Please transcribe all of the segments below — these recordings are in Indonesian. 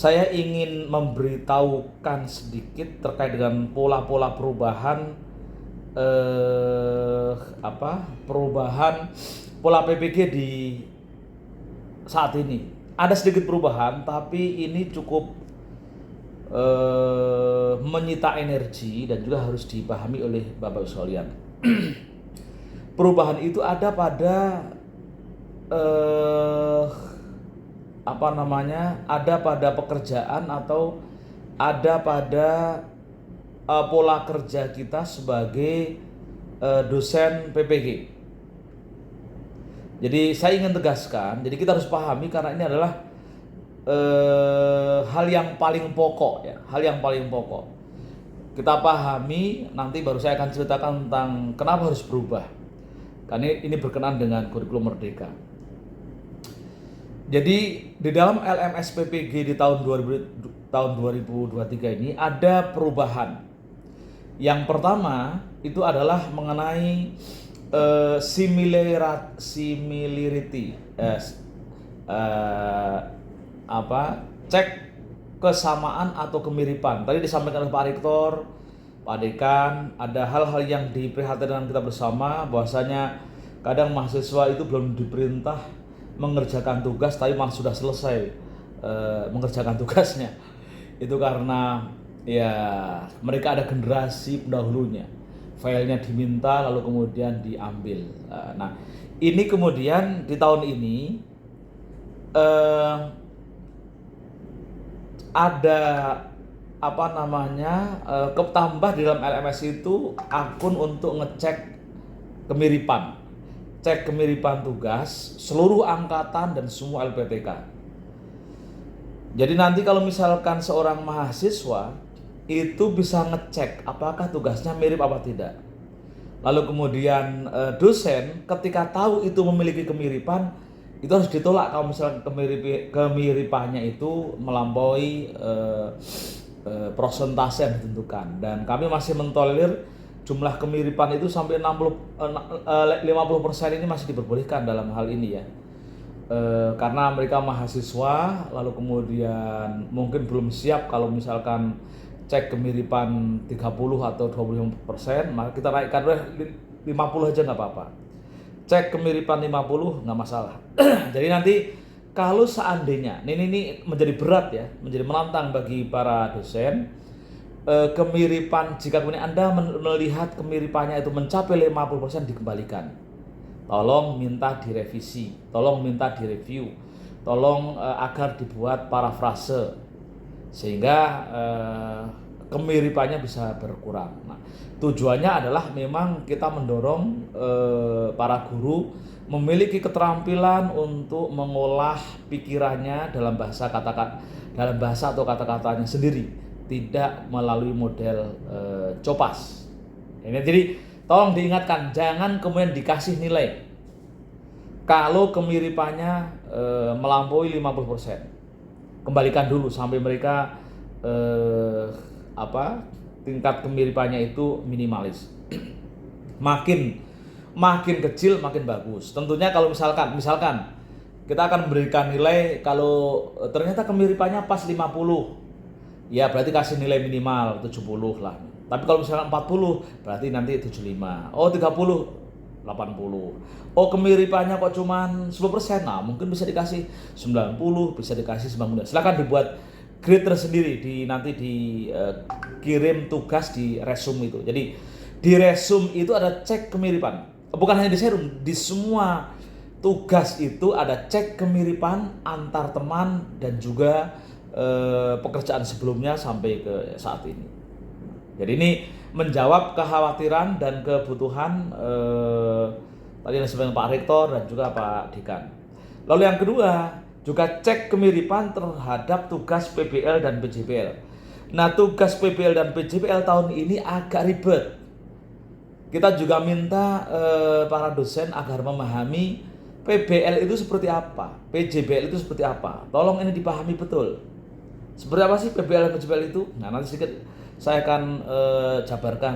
saya ingin memberitahukan sedikit terkait dengan pola-pola perubahan perubahan pola PPG di saat ini. Ada sedikit perubahan, tapi ini cukup menyita energi dan juga harus dipahami oleh Bapak Ibu sekalian. Perubahan itu ada pada ada pada pekerjaan atau ada pada pola kerja kita sebagai dosen PPG. Jadi saya ingin tegaskan, jadi kita harus pahami karena ini adalah hal yang paling pokok ya, hal yang paling pokok. Kita pahami, nanti baru saya akan ceritakan tentang kenapa harus berubah. Karena ini berkenaan dengan kurikulum Merdeka. Jadi di dalam LMS PPG di tahun 2023 ini ada perubahan. Yang pertama itu adalah mengenai similarity, cek kesamaan atau kemiripan. Tadi disampaikan oleh Pak Rektor, Pak Dekan, ada hal-hal yang diprihatinkan kita bersama, bahwasanya kadang mahasiswa itu belum diperintah mengerjakan tugas tapi malah sudah selesai mengerjakan tugasnya. Itu karena ya mereka ada generasi pendahulunya, filenya diminta lalu kemudian diambil. Nah ini kemudian di tahun ini ada ketambah di dalam LMS itu akun untuk ngecek kemiripan, cek kemiripan tugas seluruh angkatan dan semua LPTK. Jadi nanti kalau misalkan seorang mahasiswa itu bisa ngecek apakah tugasnya mirip apa tidak. Lalu kemudian dosen ketika tahu itu memiliki kemiripan, itu harus ditolak kalau misalkan kemiripannya itu melampaui persentase yang ditentukan. Dan kami masih mentolerir jumlah kemiripan itu sampai 50% ini masih diperbolehkan dalam hal ini ya. Karena mereka mahasiswa, lalu kemudian mungkin belum siap kalau misalkan cek kemiripan 30 atau 25%, maka kita naikkan 50 aja nggak apa-apa. Cek kemiripan 50 nggak masalah. Jadi nanti kalau seandainya ini menjadi berat ya, menjadi menantang bagi para dosen, kemiripan, jika kemudian Anda melihat kemiripannya itu mencapai 50%, dikembalikan. Tolong minta direvisi, tolong minta direview, tolong agar dibuat parafrase sehingga kemiripannya bisa berkurang. Nah, tujuannya adalah memang kita mendorong para guru memiliki keterampilan untuk mengolah pikirannya dalam bahasa atau kata-katanya sendiri, tidak melalui model copas. Jadi tolong diingatkan, jangan kemudian dikasih nilai kalau kemiripannya melampaui 50%. Kembalikan dulu sampai mereka tingkat kemiripannya itu minimalis. Makin kecil makin bagus. Tentunya kalau misalkan kita akan memberikan nilai kalau ternyata kemiripannya pas 50, ya berarti kasih nilai minimal 70 lah. Tapi kalau misalkan 40, berarti nanti 75. Oh 30, 80. Oh kemiripannya kok cuman 10%, nah mungkin bisa dikasih 90, bisa dikasih 90. Silakan dibuat grade tersendiri, nanti dikirim tugas di resume itu. Jadi di resume itu ada cek kemiripan. Bukan hanya di serum, di semua tugas itu ada cek kemiripan antar teman dan juga pekerjaan sebelumnya sampai ke saat ini. Jadi ini menjawab kekhawatiran dan kebutuhan tadi yang disampaikan Pak Rektor dan juga Pak Dekan. Lalu yang kedua, juga cek kemiripan terhadap tugas PBL dan PJBL. Nah, tugas PBL dan PJBL tahun ini agak ribet. Kita juga minta para dosen agar memahami PBL itu seperti apa, PJBL itu seperti apa. Tolong ini dipahami betul. Seperti apa sih PBL dan PJBL itu? Nah, nanti sedikit saya akan jabarkan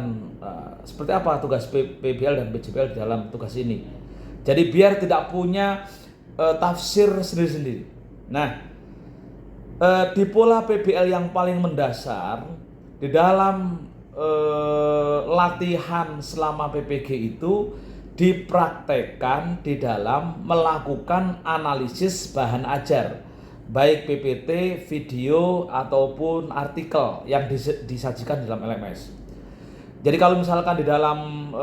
seperti apa tugas PBL dan PJBL dalam tugas ini. Jadi biar tidak punya tafsir sendiri-sendiri. Nah, Di pola PBL yang paling mendasar di dalam latihan selama PPG itu dipraktekkan di dalam melakukan analisis bahan ajar, baik PPT, video ataupun artikel yang disajikan dalam LMS. Jadi kalau misalkan di dalam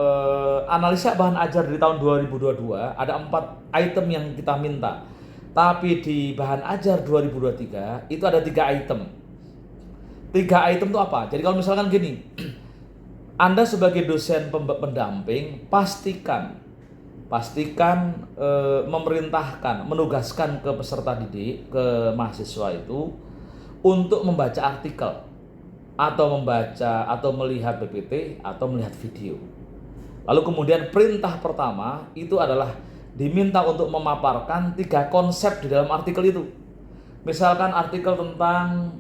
analisa bahan ajar di tahun 2022 ada 4 item yang kita minta. Tapi di bahan ajar 2023 itu ada 3 item. 3 item itu apa? Jadi kalau misalkan gini, Anda sebagai dosen pendamping pastikan memerintahkan, menugaskan ke peserta didik, ke mahasiswa itu untuk membaca artikel atau membaca atau melihat PPT atau melihat video. Lalu kemudian perintah pertama itu adalah diminta untuk memaparkan 3 konsep di dalam artikel itu. Misalkan artikel tentang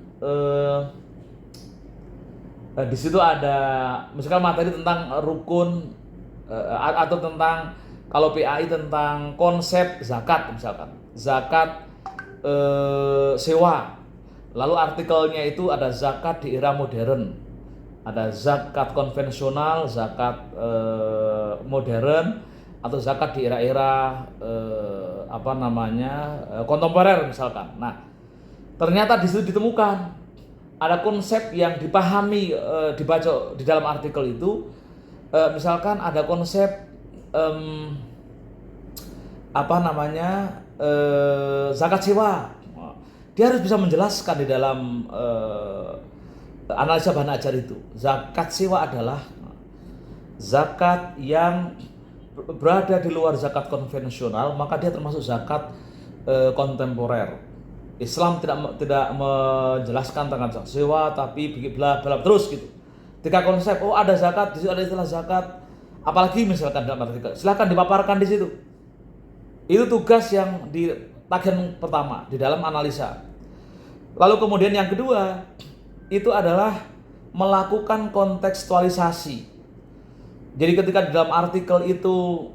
di situ ada misalkan materi tentang rukun atau tentang kalau PAI tentang konsep zakat, misalkan zakat sewa. Lalu artikelnya itu ada zakat di era modern, ada zakat konvensional, zakat modern, atau zakat di era-era kontemporer misalkan. Nah, ternyata di situ ditemukan ada konsep yang dipahami dibaca di dalam artikel itu, misalkan ada konsep zakat sewa. Dia harus bisa menjelaskan di dalam analisa bahan ajar itu. Zakat sewa adalah zakat yang berada di luar zakat konvensional, maka dia termasuk zakat kontemporer. Islam tidak menjelaskan tentang zakat sewa, tapi bla bla terus gitu. 3 konsep, ada zakat, di situ ada istilah zakat, apalagi misalkan dalam artikel. Silakan dipaparkan di situ. Itu tugas yang di tagihan pertama di dalam analisa. Lalu kemudian yang kedua itu adalah melakukan kontekstualisasi. Jadi ketika di dalam artikel itu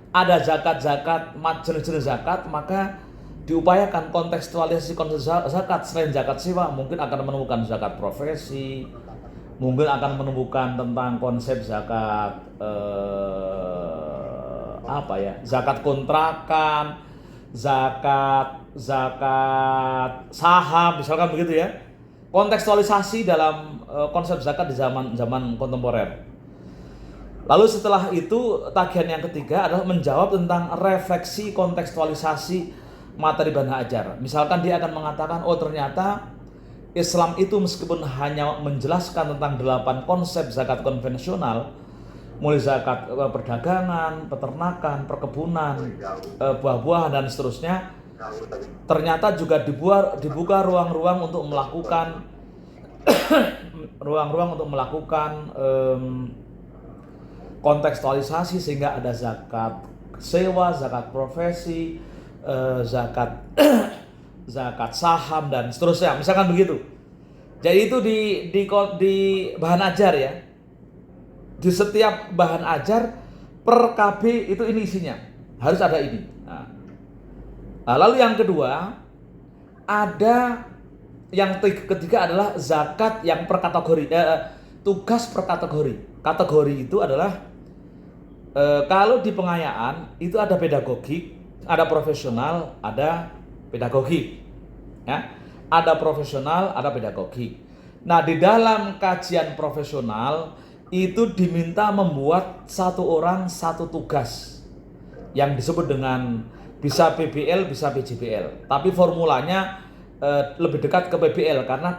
ada zakat-zakat, jenis-jenis zakat, maka diupayakan kontekstualisasi konsep zakat. Selain zakat sewa, mungkin akan menemukan zakat profesi, mungkin akan menemukan tentang konsep zakat zakat kontrakan, zakat saham, misalkan begitu ya. Kontekstualisasi dalam konsep zakat di zaman kontemporer. Lalu setelah itu tagihan yang ketiga adalah menjawab tentang refleksi kontekstualisasi materi bahan ajar. Misalkan dia akan mengatakan, ternyata Islam itu meskipun hanya menjelaskan tentang 8 konsep zakat konvensional, mulai zakat perdagangan, peternakan, perkebunan, buah-buahan dan seterusnya, ternyata juga dibuka ruang-ruang untuk melakukan kontekstualisasi, sehingga ada zakat sewa, zakat profesi, zakat saham dan seterusnya, misalkan begitu. Jadi itu di bahan ajar ya. Di setiap bahan ajar per KB itu ini isinya, harus ada ini. Nah, lalu yang kedua ada yang ketiga adalah zakat yang per kategori, tugas per kategori. Kategori itu adalah kalau di pengayaan itu ada pedagogik, ada profesional, ada pedagogik. Ya, ada profesional, ada pedagogik. Nah, di dalam kajian profesional itu diminta membuat 1 orang 1 tugas yang disebut dengan bisa PBL, bisa PJBL. Tapi formulanya lebih dekat ke PBL karena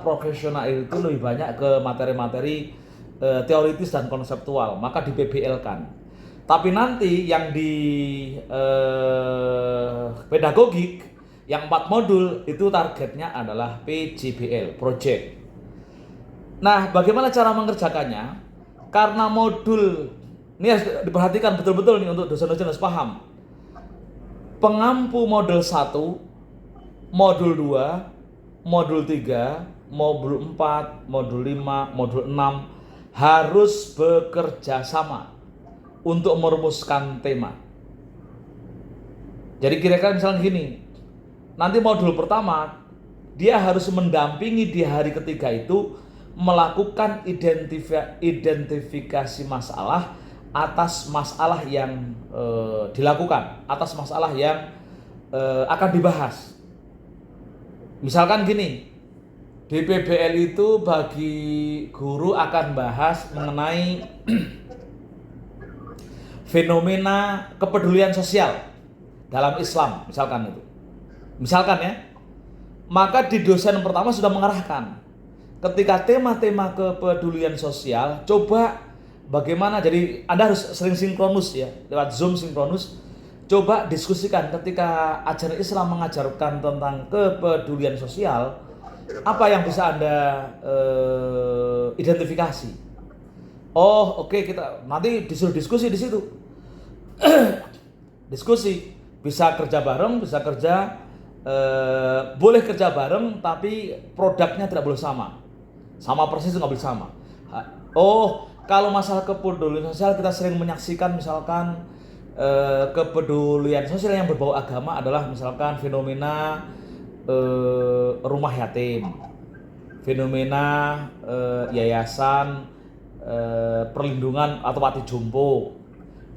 profesional itu lebih banyak ke materi-materi teoritis dan konseptual, maka di PBL kan. Tapi nanti yang di pedagogik yang 4 modul itu targetnya adalah PJBL, project. Nah, bagaimana cara mengerjakannya? Karena modul ini harus diperhatikan betul-betul nih untuk dosen-dosen harus paham. Pengampu modul 1, modul 2, modul 3, modul 4, modul 5, modul 6 harus bekerja sama untuk merumuskan tema. Jadi kira-kira misalnya gini, nanti modul pertama dia harus mendampingi di hari ketiga itu melakukan identifikasi masalah atas masalah yang dilakukan, atas masalah yang akan dibahas. Misalkan gini, di PBL itu bagi guru akan bahas mengenai fenomena kepedulian sosial dalam Islam, misalkan itu. Misalkan ya, maka di dosen pertama sudah mengarahkan ketika tema-tema kepedulian sosial, coba bagaimana, jadi Anda harus sering sinkronus ya, lewat Zoom sinkronus, coba diskusikan ketika ajaran Islam mengajarkan tentang kepedulian sosial, apa yang bisa Anda identifikasi. Oh oke, kita nanti disuruh diskusi di situ. Diskusi, bisa kerja bareng, bisa kerja boleh kerja bareng, tapi produknya tidak boleh sama persis nggak boleh sama. Oh, kalau masalah kepedulian sosial kita sering menyaksikan misalkan kepedulian sosial yang berbau agama adalah misalkan fenomena rumah yatim, fenomena yayasan perlindungan atau panti jompo,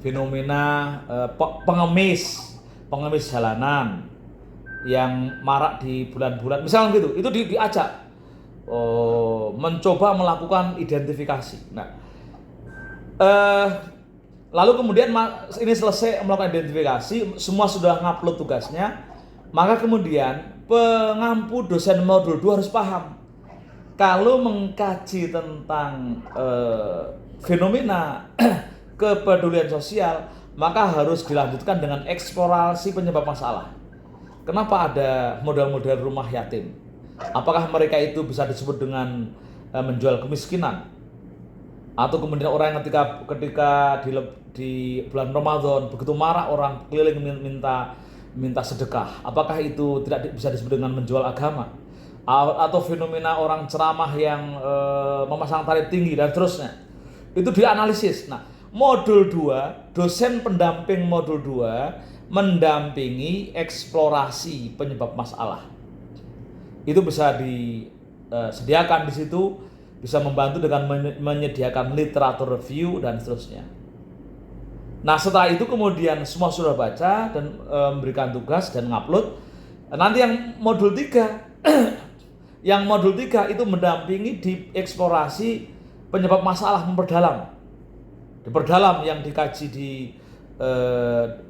fenomena pengemis jalanan yang marak di bulan-bulan, misalnya gitu, itu diajak mencoba melakukan identifikasi. Nah, lalu kemudian ini selesai melakukan identifikasi, semua sudah ngupload tugasnya, maka kemudian pengampu dosen modul 2 harus paham kalau mengkaji tentang fenomena kepedulian sosial, maka harus dilanjutkan dengan eksplorasi penyebab masalah. Kenapa ada model-model rumah yatim? Apakah mereka itu bisa disebut dengan menjual kemiskinan? Atau kemudian orang yang ketika di bulan Ramadan begitu marah orang keliling minta sedekah, apakah itu tidak bisa disebut dengan menjual agama? Atau fenomena orang ceramah yang memasang tarif tinggi dan seterusnya, itu dianalisis. Nah, modul 2, dosen pendamping modul 2 mendampingi eksplorasi penyebab masalah. Itu bisa disediakan di situ, bisa membantu dengan menyediakan literatur review dan seterusnya. Nah, setelah itu kemudian semua sudah baca dan memberikan tugas dan ngupload. Nanti yang modul 3 yang modul 3 itu mendampingi di eksplorasi penyebab masalah, diperdalam yang dikaji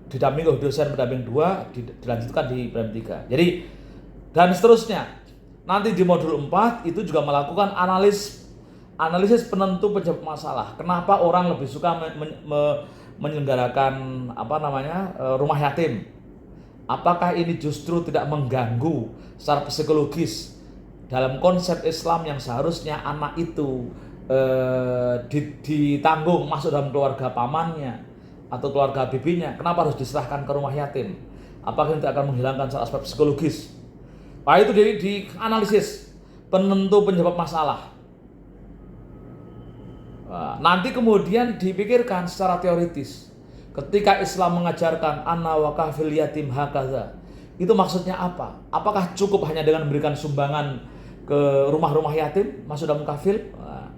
didampingi oleh dosen pendamping 2, dilanjutkan di pendamping 3. Jadi dan seterusnya. Nanti di modul 4 itu juga melakukan analisis penentu penyebab masalah. Kenapa orang lebih suka menyelenggarakan rumah yatim? Apakah ini justru tidak mengganggu secara psikologis dalam konsep Islam yang seharusnya anak itu ditanggung masuk dalam keluarga pamannya atau keluarga bibinya? Kenapa harus diserahkan ke rumah yatim? Apakah itu akan menghilangkan aspek psikologis? Nah, itu dianalisis penentu penyebab masalah. Nah, nanti kemudian dipikirkan secara teoritis. Ketika Islam mengajarkan anna wa kafil yatim hakaza, itu maksudnya apa? Apakah cukup hanya dengan memberikan sumbangan ke rumah-rumah yatim masuk dalam kafil? Nah,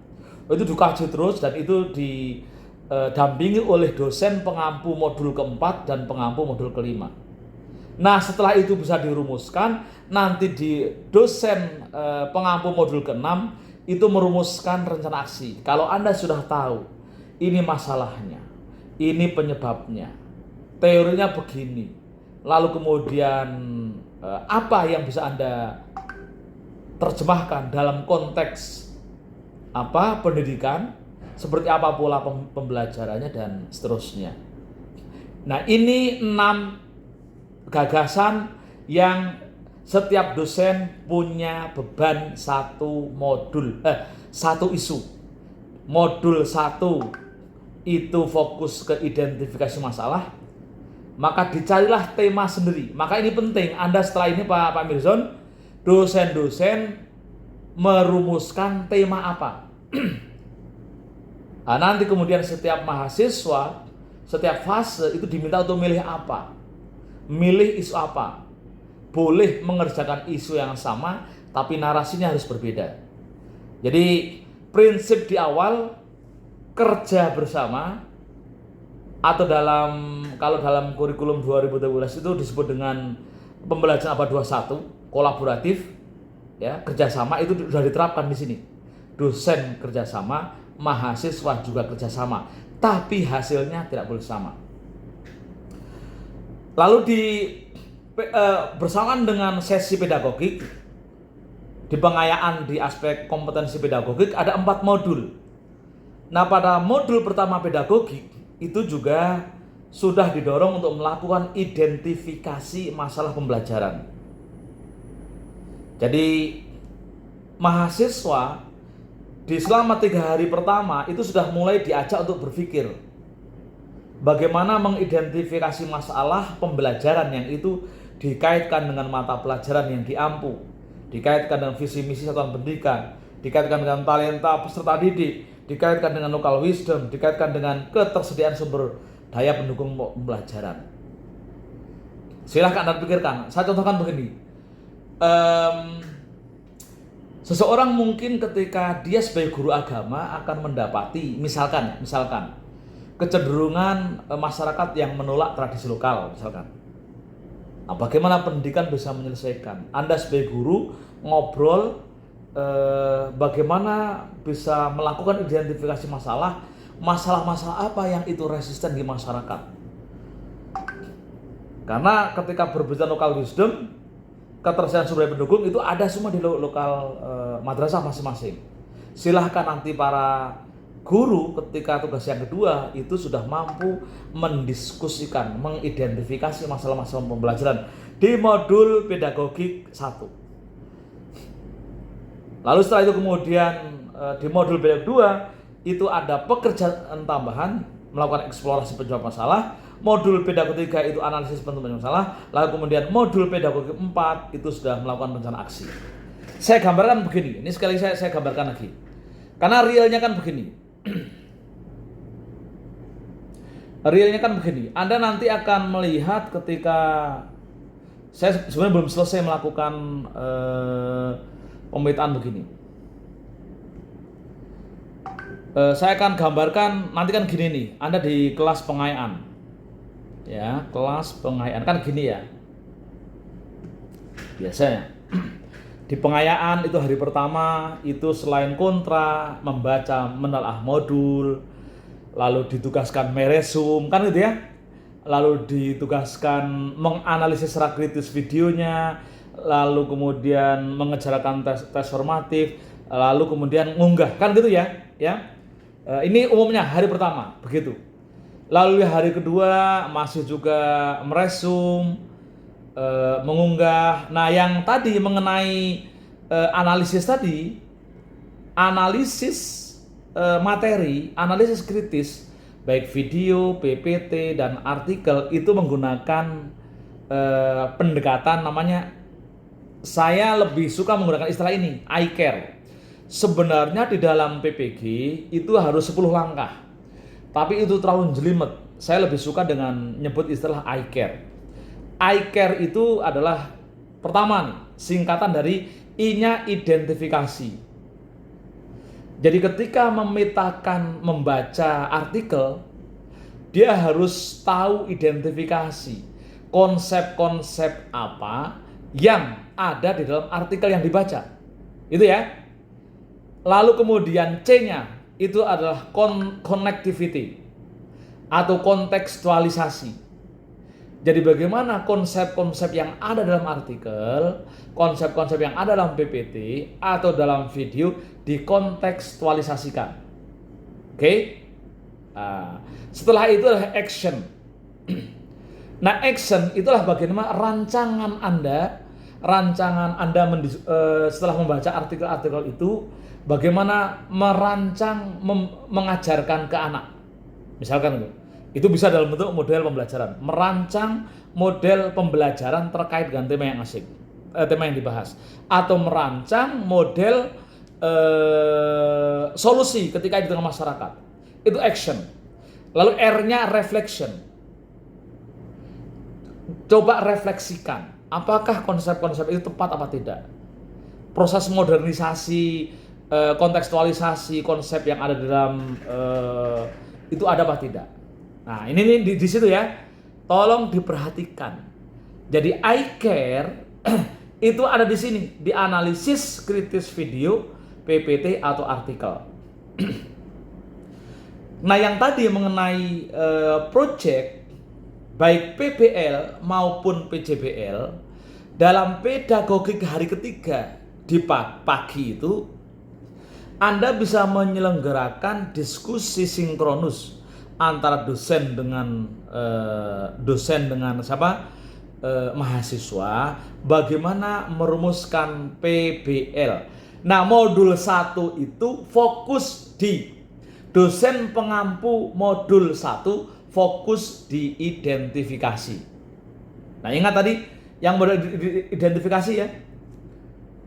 itu dikaji terus dan itu didampingi oleh dosen pengampu modul keempat dan pengampu modul kelima. Nah, setelah itu bisa dirumuskan, nanti di dosen pengampu modul ke-6 itu merumuskan rencana aksi. Kalau Anda sudah tahu ini masalahnya, ini penyebabnya, teorinya begini, lalu kemudian apa yang bisa Anda terjemahkan dalam konteks pendidikan, seperti apa pola pembelajarannya dan seterusnya. Nah, ini 6 gagasan yang setiap dosen punya beban satu isu. Modul 1 itu fokus ke identifikasi masalah, maka dicarilah tema sendiri. Maka ini penting, Anda setelah ini Pak Mirzon, dosen-dosen merumuskan tema apa. Nah, nanti kemudian setiap mahasiswa, setiap fase itu diminta untuk milih apa. Milih isu apa? Boleh mengerjakan isu yang sama tapi narasinya harus berbeda. Jadi prinsip di awal kerja bersama, atau kalau dalam kurikulum 2012 itu disebut dengan pembelajaran abad 21 kolaboratif, ya, kerjasama itu sudah diterapkan di sini. Dosen kerjasama, mahasiswa juga kerjasama, tapi hasilnya tidak boleh sama. Lalu bersamaan dengan sesi pedagogik, di pengayaan di aspek kompetensi pedagogik ada 4 modul. Nah, pada modul pertama pedagogik itu juga sudah didorong untuk melakukan identifikasi masalah pembelajaran. Jadi mahasiswa di selama 3 hari pertama itu sudah mulai diajak untuk berpikir bagaimana mengidentifikasi masalah pembelajaran yang itu dikaitkan dengan mata pelajaran yang diampu, dikaitkan dengan visi misi satuan pendidikan, dikaitkan dengan talenta peserta didik, dikaitkan dengan local wisdom, dikaitkan dengan ketersediaan sumber daya pendukung pembelajaran. Silahkan Anda pikirkan. Saya contohkan begini. Seseorang mungkin ketika dia sebagai guru agama akan mendapati misalkan kecenderungan masyarakat yang menolak tradisi lokal misalkan. Nah, bagaimana pendidikan bisa menyelesaikan? Anda sebagai guru ngobrol bagaimana bisa melakukan identifikasi masalah-masalah apa yang itu resisten di masyarakat. Karena ketika berbicara local wisdom, ketersediaan sumber daya pendukung itu ada semua di lokal madrasah masing-masing. Silahkan nanti para guru ketika tugas yang kedua itu sudah mampu mendiskusikan, mengidentifikasi masalah-masalah pembelajaran di modul pedagogik 1. Lalu setelah itu kemudian di modul pedagogik 2 itu ada pekerjaan tambahan, melakukan eksplorasi penjawab masalah. Modul pedagogik 3 itu analisis penentuan masalah. Lalu kemudian modul pedagogik 4 itu sudah melakukan rencana aksi. Saya gambarkan begini, ini sekali saya gambarkan lagi. Karena realnya kan begini. Realnya kan begini. Anda nanti akan melihat ketika saya sebenarnya belum selesai melakukan pemetaan begini. Saya akan gambarkan nanti kan gini nih. Anda di kelas pengayaan. Ya, kelas pengayaan kan gini ya. Biasanya di pengayaan itu hari pertama itu selain kontra, membaca menelaah modul, lalu ditugaskan meresum kan gitu ya. Lalu ditugaskan menganalisis secara kritis videonya, lalu kemudian mengerjakan tes formatif, lalu kemudian ngunggah kan gitu ya. Ini umumnya hari pertama begitu. Lalu hari kedua masih juga meresum, mengunggah. Nah, yang tadi mengenai analisis tadi, analisis materi, analisis kritis, baik video, PPT, dan artikel itu menggunakan pendekatan namanya, saya lebih suka menggunakan istilah ini, I care. Sebenarnya di dalam PPG itu harus 10 langkah. Tapi itu terlalu jelimet. Saya lebih suka dengan nyebut istilah I care. I care itu adalah pertama nih, singkatan dari I-nya identifikasi. Jadi ketika membaca artikel, dia harus tahu identifikasi konsep-konsep apa yang ada di dalam artikel yang dibaca. Itu ya. Lalu kemudian C-nya itu adalah connectivity atau kontekstualisasi. Jadi bagaimana konsep-konsep yang ada dalam artikel, konsep-konsep yang ada dalam PPT atau dalam video dikontekstualisasikan. Oke? Setelah itu adalah action. Nah, action itulah bagaimana rancangan Anda setelah membaca artikel-artikel itu, bagaimana merancang mengajarkan ke anak. Misalkan itu bisa dalam bentuk model pembelajaran, merancang model pembelajaran terkait dengan tema yang asik, tema yang dibahas, atau merancang model solusi ketika di tengah masyarakat. Itu action. Lalu R-nya reflection. Coba refleksikan, apakah konsep-konsep itu tepat apa tidak? proses modernisasi, kontekstualisasi konsep yang ada dalam itu ada apa tidak. Nah ini nih di situ ya, tolong diperhatikan. Jadi I care itu ada di sini, di analisis kritis video, PPT atau artikel. Nah yang tadi mengenai project baik PBL maupun PJBL dalam pedagogik hari ketiga di pagi itu Anda bisa menyelenggarakan diskusi sinkronus antara dosen dengan mahasiswa bagaimana merumuskan PBL. Nah, modul 1 itu fokus di dosen pengampu modul 1 fokus di identifikasi. Nah, ingat tadi yang beridentifikasi ya.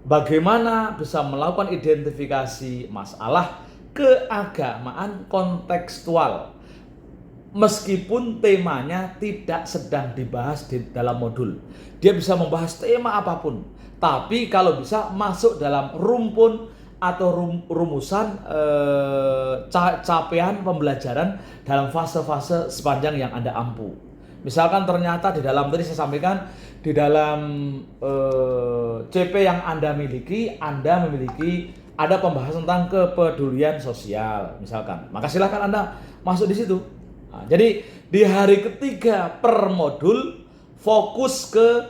Bagaimana bisa melakukan identifikasi masalah keagamaan kontekstual meskipun temanya tidak sedang dibahas di dalam modul. Dia bisa membahas tema apapun, tapi kalau bisa masuk dalam rumpun atau rumusan capaian pembelajaran dalam fase-fase sepanjang yang Anda ampu. Misalkan ternyata di dalam tadi saya sampaikan di dalam CP yang Anda memiliki ada pembahasan tentang kepedulian sosial misalkan. Maka silakan Anda masuk di situ. Nah, jadi di hari ketiga per modul fokus ke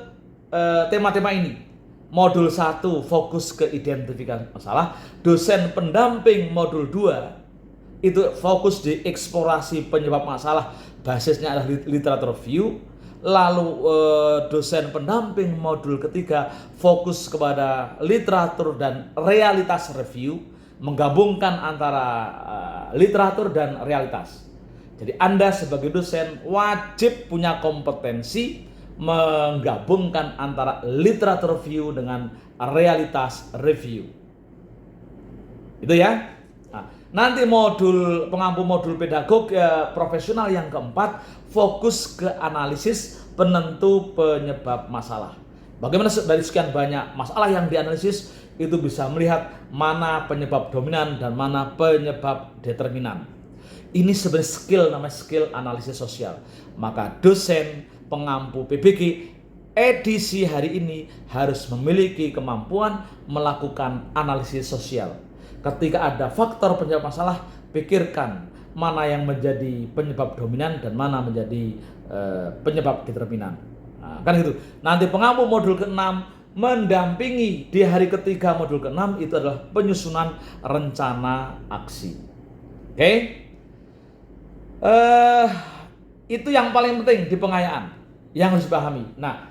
tema-tema ini. Modul 1 fokus ke identifikasi masalah, dosen pendamping modul 2 itu fokus di eksplorasi penyebab masalah, basisnya adalah literatur review. Lalu dosen pendamping modul ketiga fokus kepada literatur dan realitas review, menggabungkan antara literatur dan realitas. Jadi Anda sebagai dosen wajib punya kompetensi menggabungkan antara literatur review dengan realitas review. Itu ya. Nah, nanti pengampu modul pedagog profesional yang keempat fokus ke analisis penentu penyebab masalah. Bagaimana dari sekian banyak masalah yang dianalisis itu bisa melihat mana penyebab dominan dan mana penyebab determinan. Ini sebenarnya skill, namanya skill analisis sosial. Maka dosen pengampu PBG edisi hari ini harus memiliki kemampuan melakukan analisis sosial. Ketika ada faktor penyebab masalah, pikirkan mana yang menjadi penyebab dominan dan mana menjadi penyebab determinan. Nah, kan gitu. Nanti pengampu modul ke-6 mendampingi di hari ketiga modul ke-6 itu adalah penyusunan rencana aksi. Oke? Itu yang paling penting di pengayaan yang harus dipahami. Nah,